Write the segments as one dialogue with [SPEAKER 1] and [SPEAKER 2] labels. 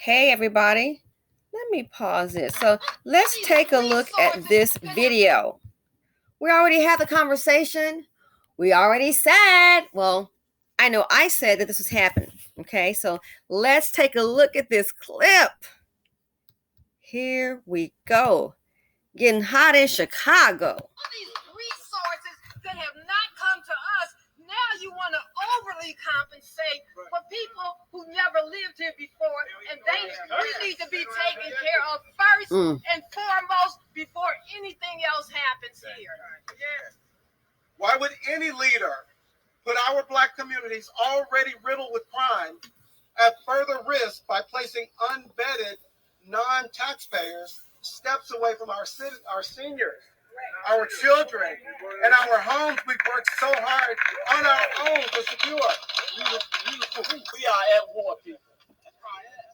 [SPEAKER 1] Hey everybody, let me pause it. So let's take a look at this video. We already had the conversation. We already said, well, I know I said that this was happening. Okay, so let's take a look at this clip. Here we go. Getting hot in Chicago.
[SPEAKER 2] All these resources that have not come to us, now you want to overly compensate for people who never lived here before, and we need to be taken care of first and foremost before anything else happens here.
[SPEAKER 3] Why would any leader put our Black communities already riddled with crime at further risk by placing unvetted non-taxpayers steps away from our seniors, our children, and our homes we've worked so hard on our own to secure? We are at war, people.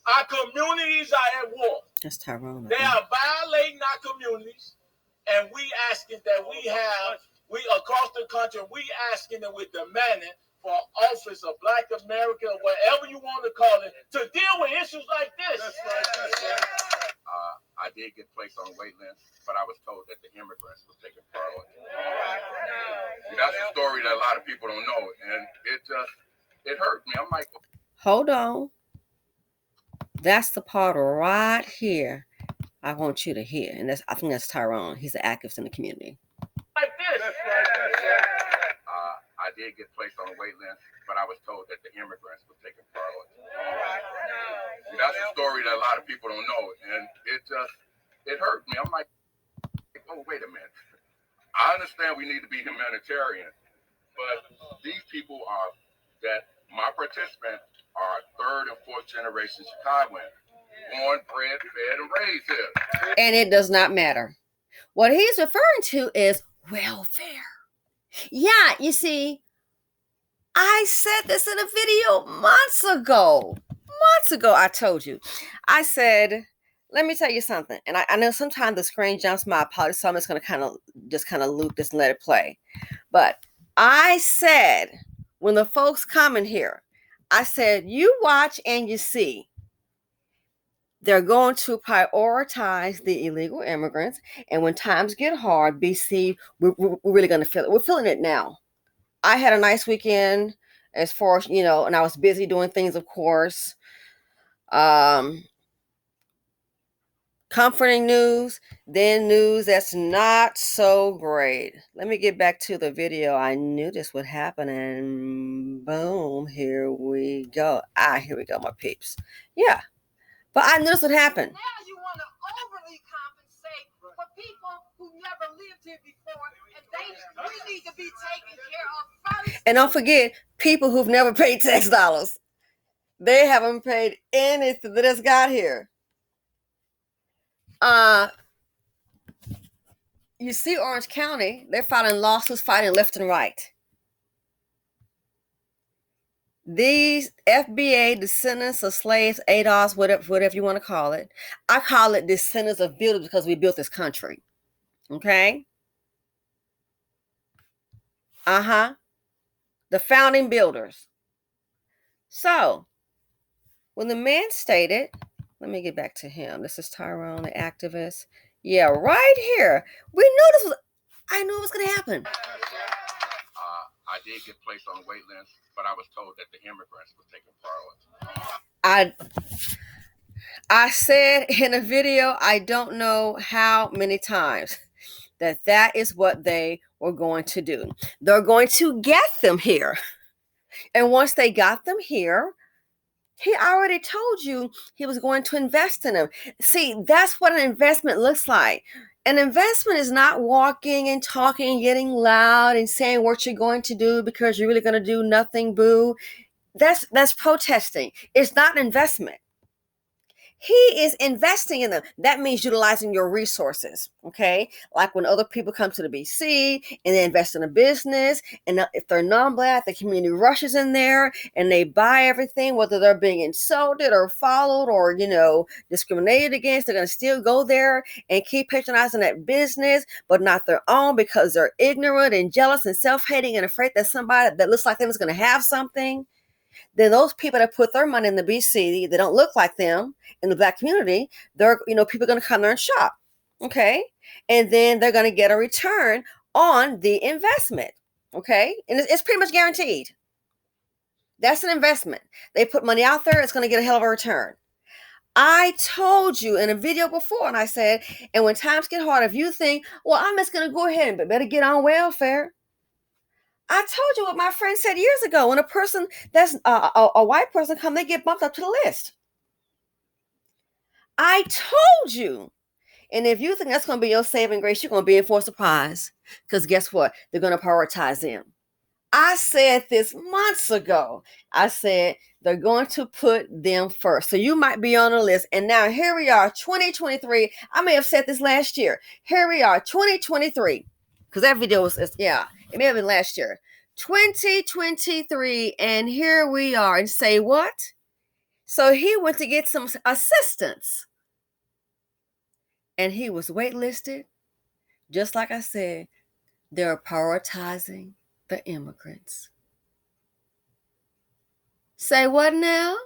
[SPEAKER 3] Our communities are at war.
[SPEAKER 1] That's Tyrone.
[SPEAKER 3] They are violating our communities, and we asking that we across the country, we asking that we're demanding for office of Black America, or whatever you want to call it, to deal with issues like this. That's right. I did get placed on a wait list, but I was told that the immigrants were taking priority. That's a story that a lot of people don't know, and it hurt me. I'm like,
[SPEAKER 1] hold on. That's the part right here I want you to hear, and I think that's Tyrone. He's an activist in the community.
[SPEAKER 3] Like this. I did get placed on a wait list, but I was told that the immigrants were taking priority. That's a story that a lot of people don't know, and it hurt me. I'm like, oh, wait a minute. I understand we need to be humanitarian, but these people my participants are third and fourth generation Chicagoans, born, bred, fed, and raised here.
[SPEAKER 1] And it does not matter. What he's referring to is welfare. Yeah, you see, I said this in a video months ago. I told you. I said, let me tell you something. And I know sometimes the screen jumps my apologies, so I'm just going to kind of loop this and let it play. But I said, when the folks come in here, I said, you watch and you see. They're going to prioritize the illegal immigrants. And when times get hard, BC, we're really going to feel it. We're feeling it now. I had a nice weekend as far as, and I was busy doing things, of course. Comforting news, then news that's not so great. Let me get back to the video. I knew this would happen, and boom, here we go. Here we go, my peeps. Yeah. But I knew this would happen.
[SPEAKER 2] Now you want to overly compensate for people who never lived here before, and we need to be taken care of first.
[SPEAKER 1] And don't forget, people who've never paid tax dollars. They haven't paid anything that has got here. You see Orange County, they're filing lawsuits, fighting left and right. These FBA descendants of slaves, ADOS, whatever you want to call it. I call it descendants of builders because we built this country. Okay? The founding builders. So, when the man stated, let me get back to him. This is Tyrone, the activist. Yeah, right here. I knew it was going to happen.
[SPEAKER 3] I did get placed on a wait list, but I was told that the immigrants were taking priority.
[SPEAKER 1] I said in a video, I don't know how many times, that is what they were going to do. They're going to get them here. And once they got them here, he already told you he was going to invest in them. See, that's what an investment looks like. An investment is not walking and talking and getting loud and saying what you're going to do because you're really going to do nothing, boo. That's protesting. It's not an investment. He is investing in them. That means utilizing your resources, okay? Like when other people come to the BC and they invest in a business, and if they're non-Black, the community rushes in there and they buy everything, whether they're being insulted or followed or, discriminated against, they're going to still go there and keep patronizing that business, but not their own because they're ignorant and jealous and self-hating and afraid that somebody that looks like them is going to have something. then those people that put their money in the BC, they don't look like them in the black community, they're, people are going to come there and shop. Okay. And then they're going to get a return on the investment. Okay. And it's pretty much guaranteed. That's an investment. They put money out there, it's going to get a hell of a return. I told you in a video before, and I said, and when times get hard, if you think, well, I'm just going to go ahead and better get on welfare. I told you what my friend said years ago. When a person that's a white person come, they get bumped up to the list. I told you. And if you think that's going to be your saving grace, you're going to be in for a surprise. Because guess what? They're going to prioritize them. I said this months ago. I said they're going to put them first. So you might be on the list. And now here we are, 2023. I may have said this last year. Here we are, 2023. Because that video was, it may have been last year. 2023. And here we are. And say what? So he went to get some assistance. And he was waitlisted. Just like I said, they're prioritizing the immigrants. Say what now?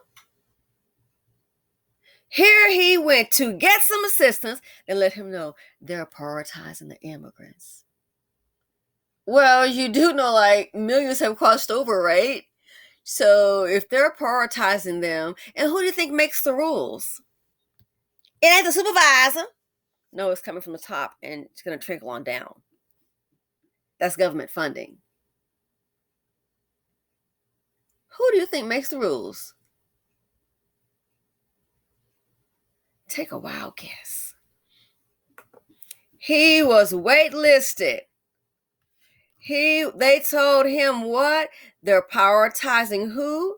[SPEAKER 1] Here he went to get some assistance and let him know they're prioritizing the immigrants. Well, you do know like millions have crossed over, right? So if they're prioritizing them, and who do you think makes the rules? It ain't the supervisor. No, it's coming from the top and it's going to trickle on down. That's government funding. Who do you think makes the rules? Take a wild guess. He was waitlisted. They told him what? They're prioritizing who?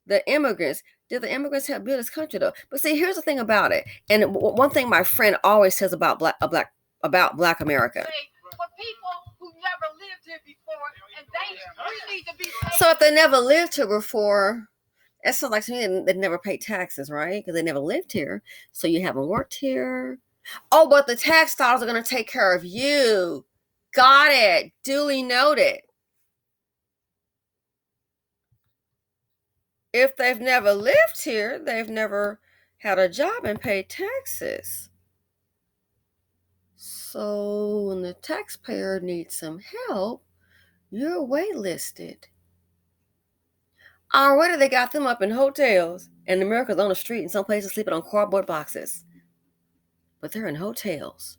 [SPEAKER 1] The immigrants. Did the immigrants help build this country though? But see, here's the thing about it. And one thing my friend always says about Black America.
[SPEAKER 2] For people who never lived here before, and we need to be paid.
[SPEAKER 1] So if they never lived here before, that sounds like to me they never paid taxes, right? Because they never lived here. So you haven't worked here. Oh, but the tax dollars are going to take care of you. Got it. Duly noted. If they've never lived here, they've never had a job and paid taxes. So when the taxpayer needs some help, you're waitlisted. Already they got them up in hotels, and America's on the street, in some places sleeping on cardboard boxes. But they're in hotels.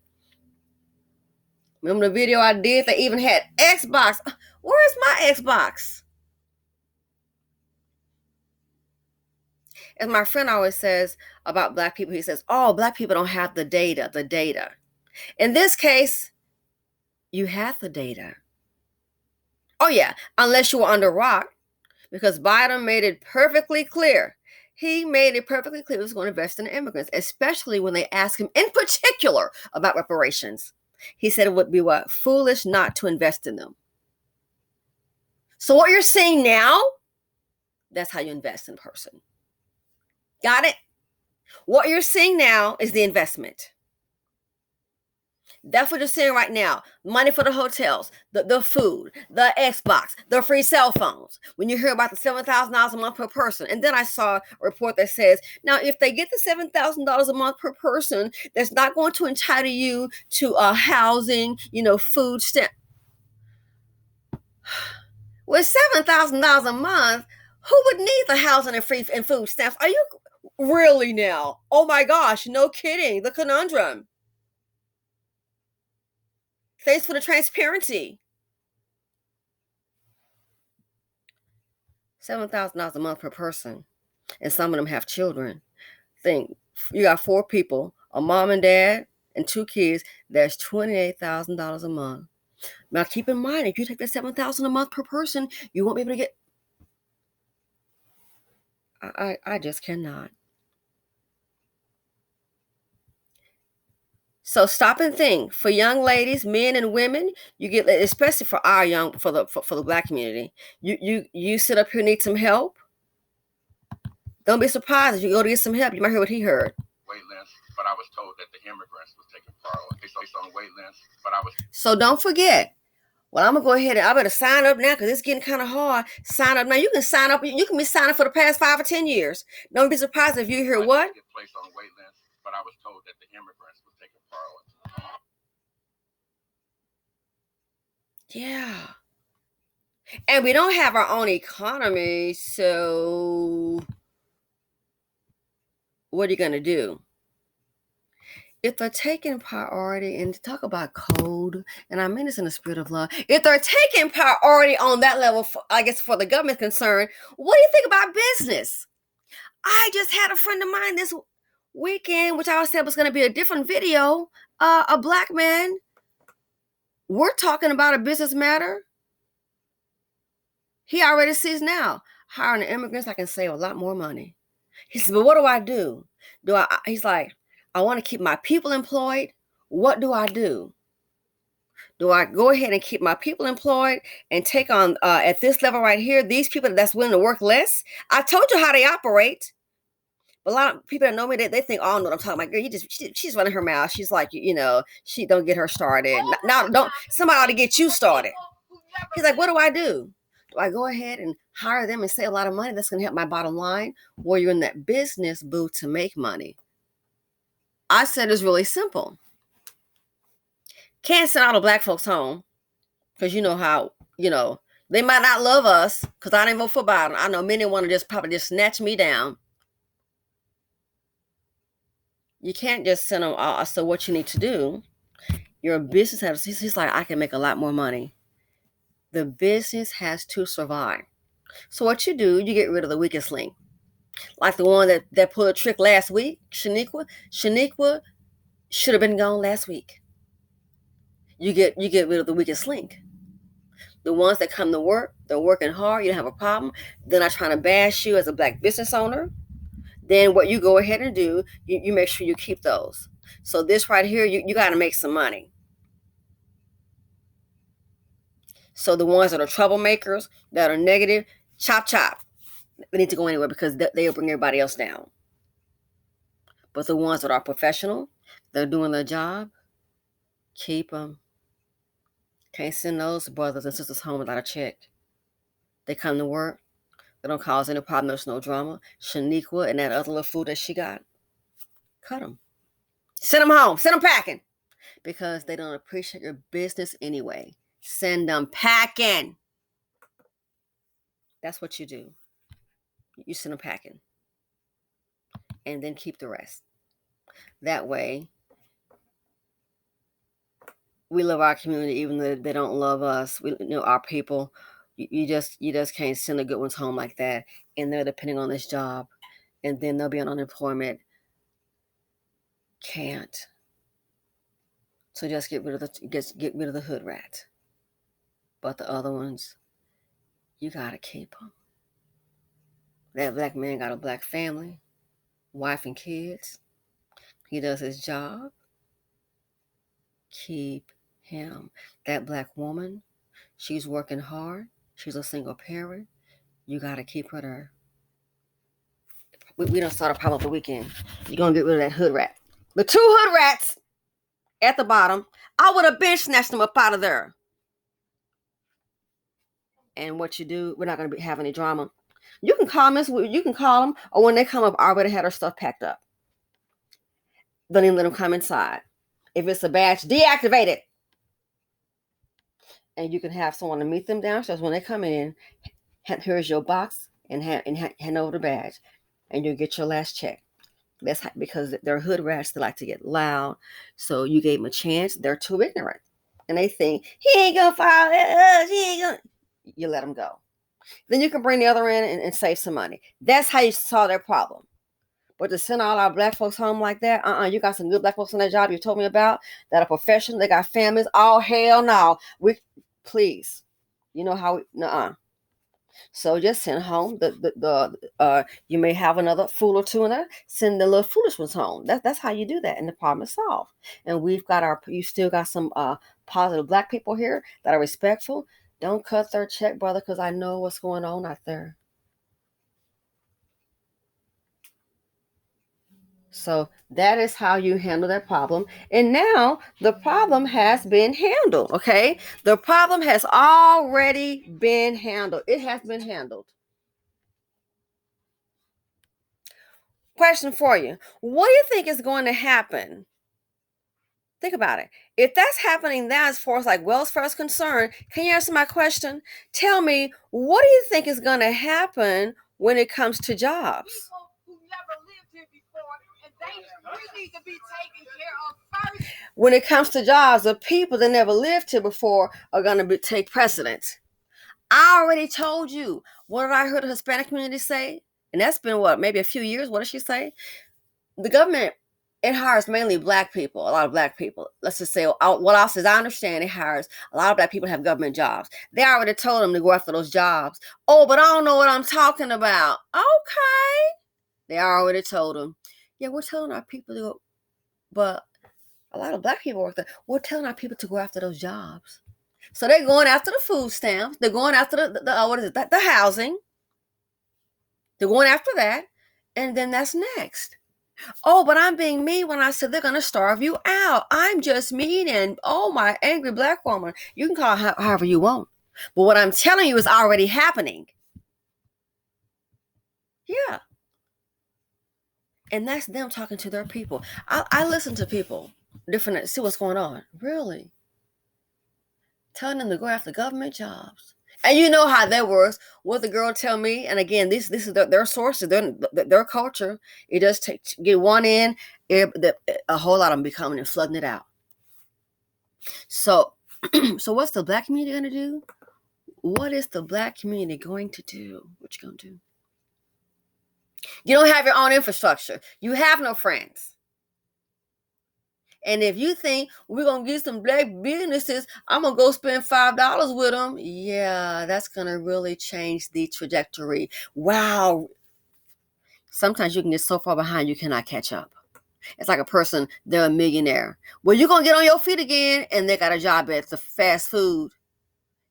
[SPEAKER 1] Remember the video I did? They even had Xbox. Where's my Xbox? As my friend always says about Black people, he says, oh, Black people don't have the data. In this case, you have the data. Oh, yeah, unless you were under rock, because Biden made it perfectly clear. He made it perfectly clear he was going to invest in immigrants, especially when they asked him in particular about reparations. He said it would be what? Foolish not to invest in them. So what you're seeing now, that's how you invest in a person. Got it? What you're seeing now is the investment. That's what you're seeing right now. Money for the hotels, the food, the Xbox, the free cell phones. When you hear about the $7,000 a month per person. And then I saw a report that says, now, if they get the $7,000 a month per person, that's not going to entitle you to housing, food stamp. With $7,000 a month, who would need the housing and food stamps? Are you really now? Oh my gosh, no kidding. The conundrum. Thanks for the transparency. $7,000 a month per person. And some of them have children. Think, you got 4 people, a mom and dad, and 2 kids. That's $28,000 a month. Now keep in mind, if you take that $7,000 a month per person, you won't be able to get. I just cannot. So stop and think. For young ladies, men and women, you get, especially for the Black community, you sit up here and need some help. Don't be surprised if you go to get some help. You might hear what he heard.
[SPEAKER 4] Wait list, but I was told that the immigrants was taking part based on wait list, but I was.
[SPEAKER 1] So don't forget, Well, I'm gonna go ahead and I better sign up now because it's getting kind of hard. Sign up now. You can sign up. You can be signing up for the past 5 or 10 years. Don't be surprised if you hear what.
[SPEAKER 4] Get placed on a wait list, but I was told that the immigrants would take a priority.
[SPEAKER 1] Yeah. And we don't have our own economy, so what are you gonna do? If they're taking priority, and to talk about code, and I mean this in the spirit of love, if they're taking priority on that level, I guess for the government concern, what do you think about business? I just had a friend of mine this weekend, which I said was going to be a different video, a black man. We're talking about a business matter. He already sees now, hiring the immigrants, I can save a lot more money. He said, but what do I do? He's like, I want to keep my people employed. What do I do? Do I go ahead and keep my people employed and take on, at this level right here, these people that's willing to work less? I told you how they operate. But a lot of people that know me, they think, oh, no, I'm talking about, girl, she's running her mouth. She's like, she don't get her started. Now, don't, somebody ought to get you started. He's like, what do I do? Do I go ahead and hire them and save a lot of money? That's going to help my bottom line. Or you're in that business booth to make money. I said it's really simple. Can't send all the black folks home because you know how, they might not love us because I didn't vote for Biden. I know many want to just probably just snatch me down. You can't just send them all. So what you need to do, your business has, he's like, I can make a lot more money. The business has to survive. So what you do, you get rid of the weakest link. Like the one that pulled a trick last week, Shaniqua. Shaniqua should have been gone last week. You get rid of the weakest link. The ones that come to work, they're working hard, you don't have a problem. They're not trying to bash you as a black business owner. Then what you go ahead and do, you make sure you keep those. So this right here, you got to make some money. So the ones that are troublemakers, that are negative, chop. They need to go anywhere because they'll bring everybody else down. But the ones that are professional, they're doing their job, keep them. Can't send those brothers and sisters home without a check. They come to work. They don't cause any problem. There's no drama. Shaniqua and that other little food that she got, cut them. Send them home. Send them packing. Because they don't appreciate your business anyway. Send them packing. That's what you do. You send them packing. And then keep the rest. That way, we love our community even though they don't love us. We our people. You just can't send the good ones home like that. And they're depending on this job. And then they'll be on unemployment. Can't. So just get rid of the hood rat. But the other ones, you gotta keep them. That black man got a black family, wife and kids. He does his job. Keep him. That black woman, she's working hard. She's a single parent. You gotta keep her there. We don't start a problem the weekend. You're gonna get rid of that hood rat. The 2 hood rats at the bottom, I would have been snatched them up out of there. And what you do, we're not going to have any drama. You can call them, or when they come up, I already had her stuff packed up. Don't even let them come inside. If it's a badge, deactivate it. And you can have someone to meet them downstairs when they come in. Here's your box and hand over the badge, and you'll get your last check. That's because they're hood rats. They like to get loud. So you gave them a chance. They're too ignorant, and they think he ain't gonna follow us. He ain't gonna. You let them go. Then you can bring the other in and save some money. That's how you solve their problem. But to send all our black folks home like that, you got some good black folks on that job you told me about that are professional. They got families. Oh, hell no. Please. You know how, So just send home you may have another fool or two in there. Send the little foolish ones home. That's how you do that, and the problem is solved. And you still got some positive black people here that are respectful. Don't cut their check, brother, because I know what's going on out there. So that is how you handle that problem. And now the problem has been handled, okay? The problem has already been handled. It has been handled. Question for you. What do you think is going to happen? Think about it. If that's happening now, as far as like Wells Fargo is concerned, can you answer my question? Tell me, what do you think is going to happen when it comes to jobs?
[SPEAKER 2] People who never lived here before, and they need to be taken care of first.
[SPEAKER 1] When it comes to jobs, the people that never lived here before are going to take precedence. I already told you. What did I hear the Hispanic community say? And that's been what, maybe a few years. What did she say? The government, it hires mainly black people, a lot of black people. Let's just say, what else is I understand, it hires a lot of black people to have government jobs. They already told them to go after those jobs. Oh, but I don't know what I'm talking about. Okay. They already told them. Yeah, we're telling our people to go, but a lot of black people work there. We're telling our people to go after those jobs. So they're going after the food stamps. They're going after the housing. They're going after that. And then that's next. Oh, but I'm being mean when I said they're going to starve you out. I'm just mean, and oh, my angry black woman. You can call it however you want. But what I'm telling you is already happening. Yeah. And that's them talking to their people. I listen to people, different, see what's going on. Really? Telling them to go after government jobs. And you know how that works. What the girl tell me, and again, this is their sources, their culture. It does get one in, a whole lot of them be coming and flooding it out. So, so what's the black community going to do? What is the black community going to do? What you going to do? You don't have your own infrastructure. You have no friends. And if you think we're going to get some black businesses, I'm going to go spend $5 with them. Yeah, that's going to really change the trajectory. Wow. Sometimes you can get so far behind you cannot catch up. It's like a person, they're a millionaire. Well, you're going to get on your feet again, and they got a job at the fast food.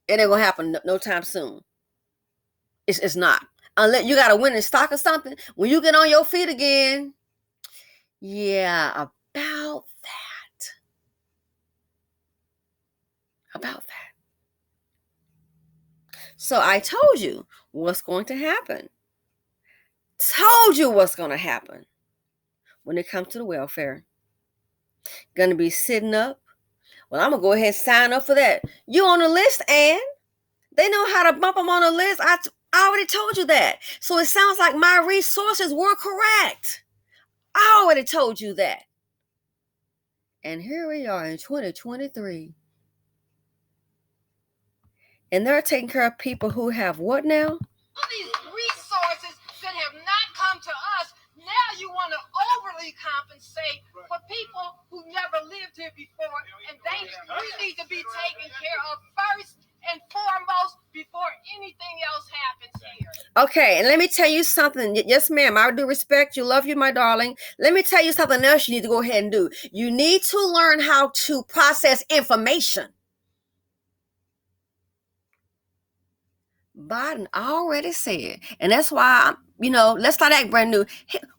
[SPEAKER 1] It ain't going to happen no time soon. It's not. Unless you got to win in stock or something. When you get on your feet again, yeah, about that. About that. So I told you what's going to happen. Told you what's going to happen when it comes to the welfare. Going to be sitting up. Well, I'm going to go ahead and sign up for that. You on the list, and they know how to bump them on the list. I already told you that. So it sounds like my resources were correct. I already told you that. And here we are in 2023. And they're taking care of people who have what now?
[SPEAKER 2] All these resources that have not come to us, now you want to overly compensate for people who never lived here before, and we need to be taken care of first and foremost before anything else happens here.
[SPEAKER 1] Okay, and let me tell you something. Yes, ma'am, I do respect you, love you, my darling. Let me tell you something else you need to go ahead and do. You need to learn how to process information. Biden already said, and that's why, let's not act brand new.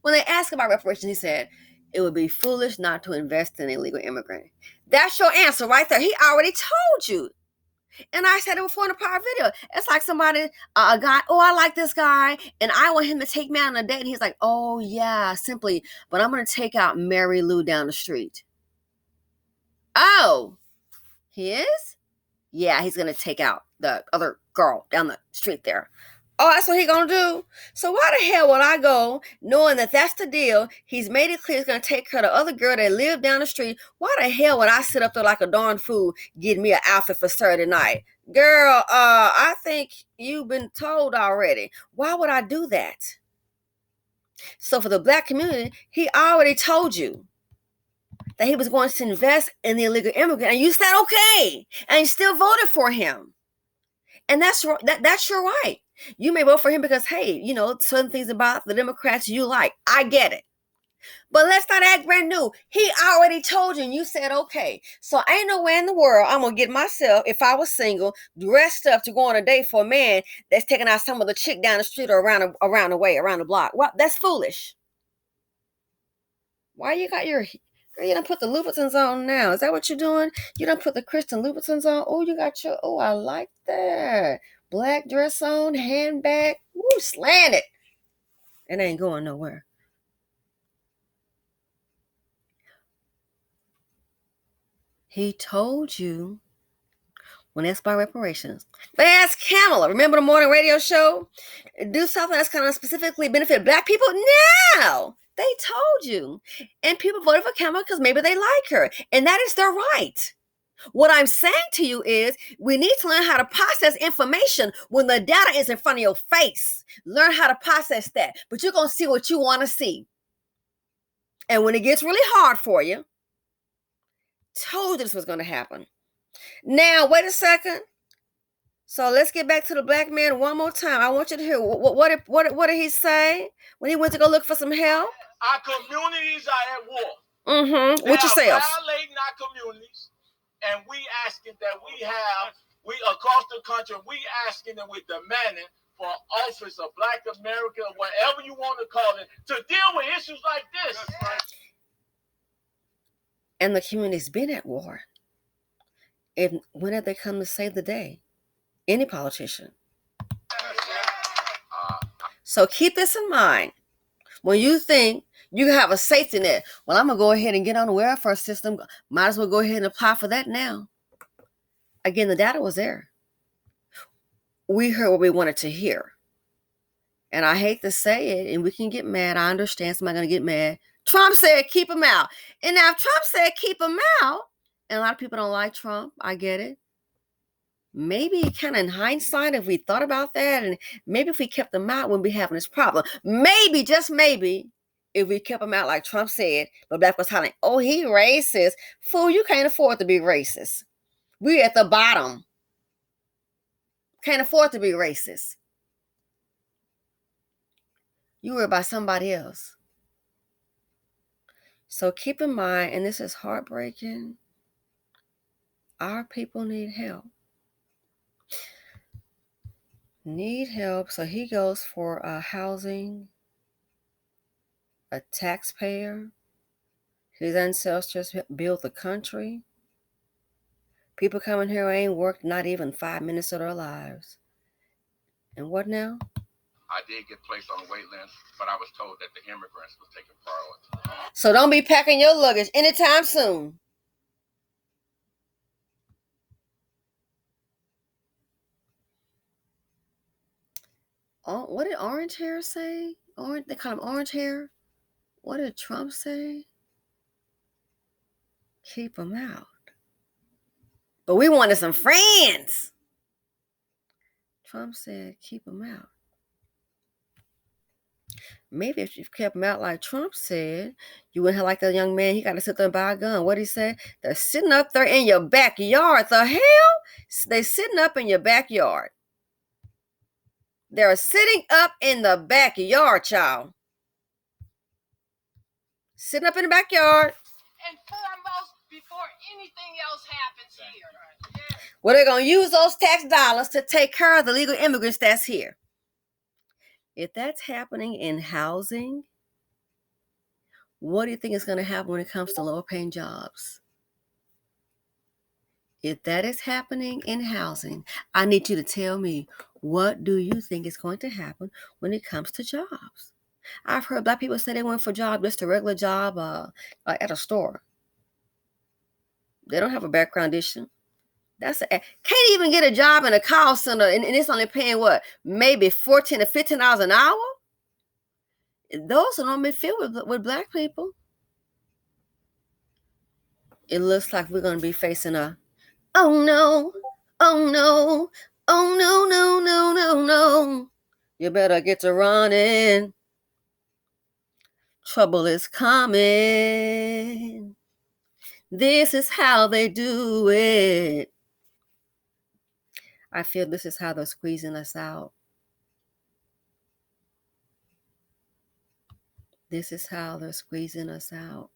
[SPEAKER 1] When they asked about reparations, he said, it would be foolish not to invest in illegal immigrants. That's your answer right there. He already told you. And I said it before in a prior video. It's like somebody, a guy, oh, I like this guy, and I want him to take me out on a date. And he's like, oh, yeah, simply, but I'm going to take out Mary Lou down the street. Oh, he is? Yeah, he's going to take out the other girl down the street there. Oh, that's what he's going to do? So why the hell would I go knowing that that's the deal? He's made it clear he's going to take care of the other girl that lived down the street. Why the hell would I sit up there like a darn fool getting me an outfit for Saturday night? Girl, I think you've been told already. Why would I do that? So for the black community, he already told you that he was going to invest in the illegal immigrant, and you said okay, and you still voted for him. And that's your right. You may vote for him because, hey, certain things about the Democrats you like. I get it. But let's not act brand new. He already told you, and you said okay. So ain't no way in the world I'm going to get myself, if I was single, dressed up to go on a date for a man that's taking out some of the chick down the street or around the way, around the block. Well, that's foolish. Why you got your, girl, you done put the Louboutins on now. Is that what you're doing? You done put the Christian Louboutins on? Oh, you got your, oh, I like that. Black dress on, handbag. Woo, slanted. It ain't going nowhere. He told you when asked by reparations. They asked Kamala, remember the morning radio show? Do something that's going to specifically benefit black people? No, they told you. And people voted for Kamala because maybe they like her. And that is their right. What I'm saying to you is we need to learn how to process information when the data is in front of your face. Learn how to process that. But you're going to see what you want to see. And when it gets really hard for you, told you this was going to happen. Now, wait a second. So let's get back to the black man one more time. I want you to hear what did he say when he went to go look for some help?
[SPEAKER 4] Our communities are at war.
[SPEAKER 1] Mm-hmm. With yourselves.
[SPEAKER 4] Violating our communities, and we asking that we across the country, we asking and we demanding for office of Black America, whatever you want to call it, to deal with issues like this.
[SPEAKER 1] And the community's been at war. When have they come to save the day? Any politician. So keep this in mind. When you think you have a safety net, well, I'm going to go ahead and get on the welfare system. Might as well go ahead and apply for that now. Again, the data was there. We heard what we wanted to hear. And I hate to say it, and we can get mad. I understand somebody's going to get mad. Trump said keep him out. And now if Trump said keep him out, and a lot of people don't like Trump, I get it. Maybe kind of in hindsight, if we thought about that, and maybe if we kept them out, we wouldn't be having this problem. Maybe, just maybe, if we kept them out like Trump said, but Black was hollering, oh, he racist. Fool, you can't afford to be racist. We're at the bottom. Can't afford to be racist. You were by somebody else. So keep in mind, and this is heartbreaking, our people need help. Need help. So he goes for housing, a taxpayer. His ancestors built the country. People coming here ain't worked not even 5 minutes of their lives. And what now?
[SPEAKER 4] I did get placed on a wait list, but I was told that the immigrants was taking priority.
[SPEAKER 1] So don't be packing your luggage anytime soon. Oh, what did Orange Hair say? They call him Orange Hair. What did Trump say? Keep him out. But we wanted some friends. Trump said keep him out. Maybe if you kept him out like Trump said, you wouldn't have like that young man. He got to sit there and buy a gun. What did he say? They're sitting up there in your backyard. The hell? They're sitting up in your backyard. They're sitting up in the backyard, y'all. Sitting up in the backyard.
[SPEAKER 2] And foremost, before anything else happens here.
[SPEAKER 1] Well, they're going to use those tax dollars to take care of the legal immigrants that's here. If that's happening in housing, what do you think is going to happen when it comes to lower paying jobs? If that is happening in housing, I need you to tell me, what do you think is going to happen when it comes to jobs? I've heard Black people say they went for a job, just a regular job at a store. They don't have a background issue. Can't even get a job in a call center, and it's only paying what? Maybe $14 to $15 an hour? Those are normally filled with Black people. It looks like we're going to be facing a, oh no, oh no, oh no, no, no, no, no. You better get to running. Trouble is coming. This is how they do it. I feel this is how they're squeezing us out. This is how they're squeezing us out.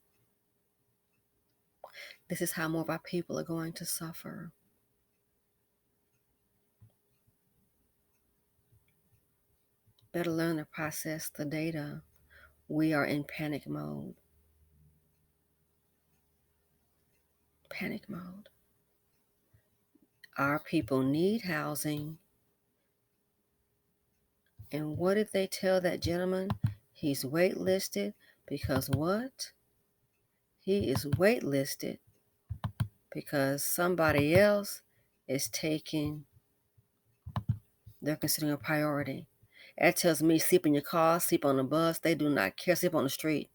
[SPEAKER 1] This is how more of our people are going to suffer. Better learn to process the data. We are in panic mode. panic mode. Our people need housing. And what did they tell that gentleman? He's waitlisted because what? He is waitlisted because somebody else is taking, they're considering a priority. That tells me sleep in your car, sleep on the bus. They do not care. Sleep on the street.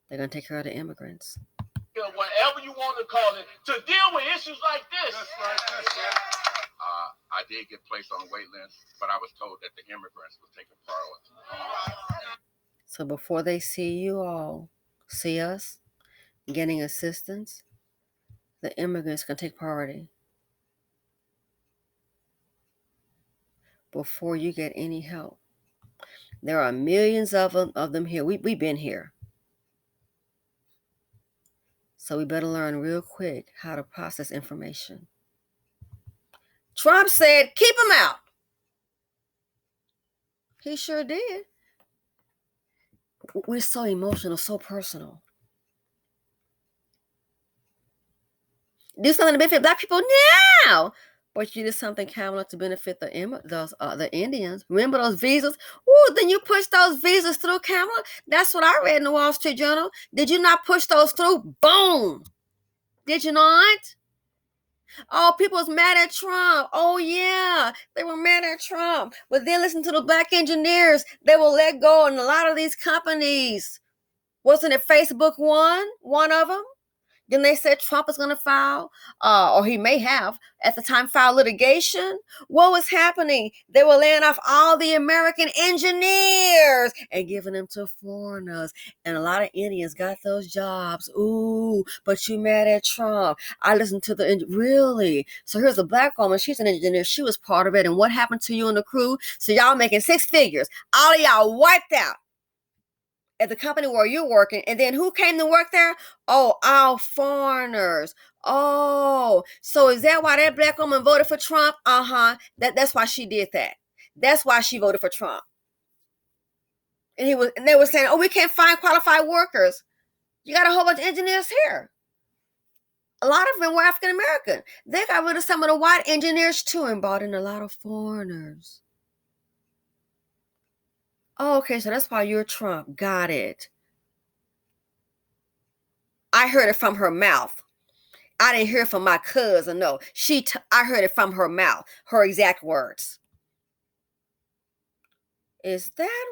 [SPEAKER 1] They're going to take care of the immigrants.
[SPEAKER 4] Whatever you want to call it, to deal with issues like this.
[SPEAKER 5] I did get placed on a wait list, but I was told that the immigrants was taking priority.
[SPEAKER 1] So before they see us getting assistance, the immigrants can take priority. Before you get any help. There are millions of them here. We've been here. So we better learn real quick how to process information. Trump said, keep them out. He sure did. We're so emotional, so personal. Do something to benefit Black people now. But you did something, Kamala, to benefit the Indians. Remember those visas? Ooh, then you push those visas through, Kamala. That's what I read in the Wall Street Journal. Did you not push those through? Boom. Did you not? Oh, people was mad at Trump. Oh, yeah, they were mad at Trump. But then listen to the Black engineers. They will let go in a lot of these companies. Wasn't it Facebook one of them? Then they said Trump is going to file, or he may have, at the time, filed litigation. What was happening? They were laying off all the American engineers and giving them to foreigners. And a lot of Indians got those jobs. Ooh, but you mad at Trump. I listened to really? So here's a Black woman. She's an engineer. She was part of it. And what happened to you and the crew? So y'all making 6 figures. All of y'all wiped out at the company where you're working. And then who came to work there? Oh, all foreigners. Oh, so is that why that Black woman voted for Trump? That's why she did that. That's why she voted for Trump. And they were saying, oh, we can't find qualified workers. You got a whole bunch of engineers here. A lot of them were African American. They got rid of some of the white engineers too and brought in a lot of foreigners. Oh, okay, so that's why you're Trump. Got it. I heard it from her mouth. I didn't hear it from my cousin. No, I heard it from her mouth. Her exact words. Is that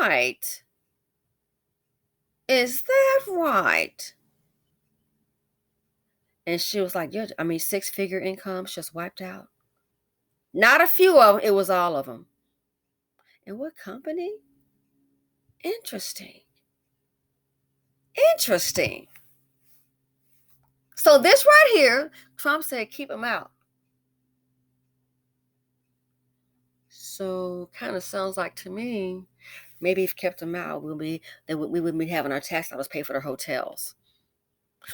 [SPEAKER 1] right? Is that right? And she was like, 6-figure incomes just wiped out. Not a few of them. It was all of them. And what company? Interesting. So this right here, Trump said, keep them out. So kind of sounds like to me, maybe if kept them out, we would be having our tax dollars pay for their hotels.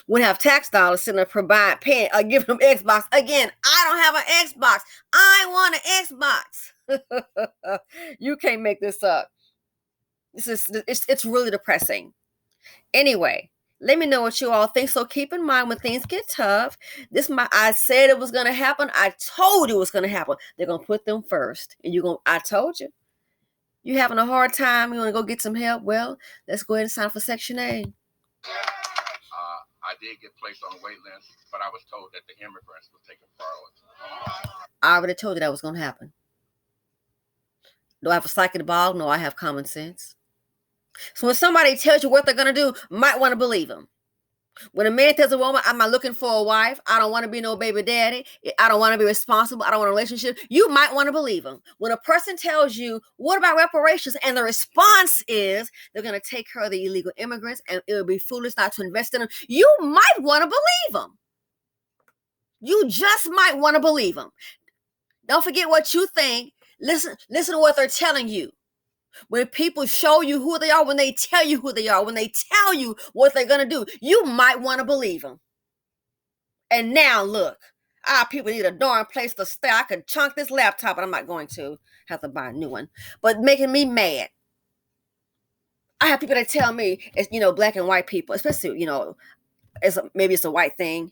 [SPEAKER 1] We'd have tax dollars sitting there giving them Xbox. Again, I don't have an Xbox. I want an Xbox. You can't make this up. It's really depressing. Anyway, let me know what you all think. So keep in mind when things get tough. I said it was going to happen. I told you it was going to happen. They're going to put them first. And I told you. You having a hard time? You want to go get some help? Well, let's go ahead and sign for Section A.
[SPEAKER 5] I did get placed on a wait list, but I was told that the immigrants were taking priority.
[SPEAKER 1] I already told you that was going to happen. Do I have a psych in the ball? No, I have common sense. So when somebody tells you what they're going to do, might want to believe them. When a man tells a woman, I'm not looking for a wife, I don't want to be no baby daddy, I don't want to be responsible, I don't want a relationship, you might want to believe them. When a person tells you, what about reparations? And the response is, they're going to take care of the illegal immigrants and it would be foolish not to invest in them, you might want to believe them. You just might want to believe them. Don't forget what you think. Listen to what they're telling you. When people show you who they are, when they tell you who they are, when they tell you what they're going to do, you might want to believe them. And now look, our people need a darn place to stay. I could chunk this laptop, but I'm not going to. Have to buy a new one. But making me mad. I have people that tell me, it's, Black and white people, especially, maybe it's a white thing.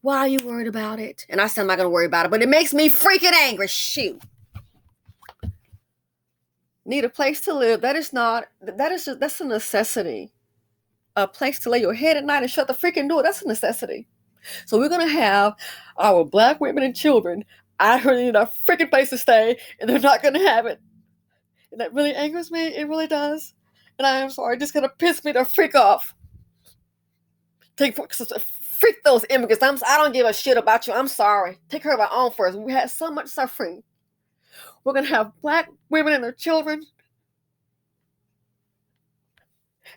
[SPEAKER 1] Why are you worried about it? And I said I'm not going to worry about it, but it makes me freaking angry. Shoot. Need a place to live. That's a necessity. A place to lay your head at night and shut the freaking door. That's a necessity. So we're going to have our black women and children out here need a freaking place to stay, and they're not going to have it. And that really angers me. It really does. And I am sorry. It's going to piss me the freak off. Freak those immigrants. I don't give a shit about you. I'm sorry. Take care of our own first. We had so much suffering. We're going to have black women and their children.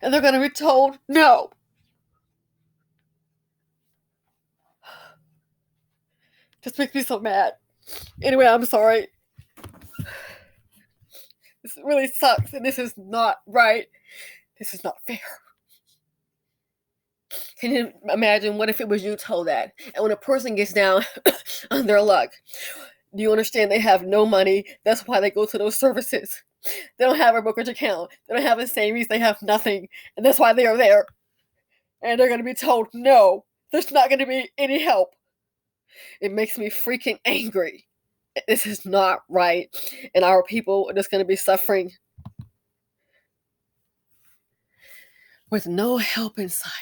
[SPEAKER 1] And they're going to be told no. Just makes me so mad. Anyway, I'm sorry. This really sucks, and this is not right. This is not fair. Can you imagine what if it was you told that? And when a person gets down on their luck, do you understand they have no money? That's why they go to those services. They don't have a brokerage account. They don't have a savings. They have nothing. And that's why they are there. And they're going to be told, no, there's not going to be any help. It makes me freaking angry. This is not right. And our people are just going to be suffering with no help in sight.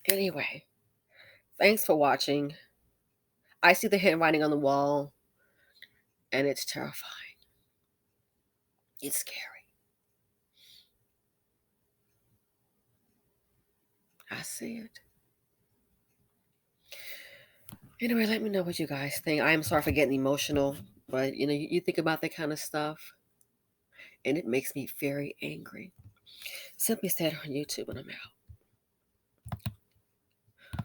[SPEAKER 1] Anyway, thanks for watching. I see the handwriting on the wall, and it's terrifying. It's scary. I see it. Anyway, let me know what you guys think. I am sorry for getting emotional, but you think about that kind of stuff, and it makes me very angry. Simply Said on YouTube, and I'm out.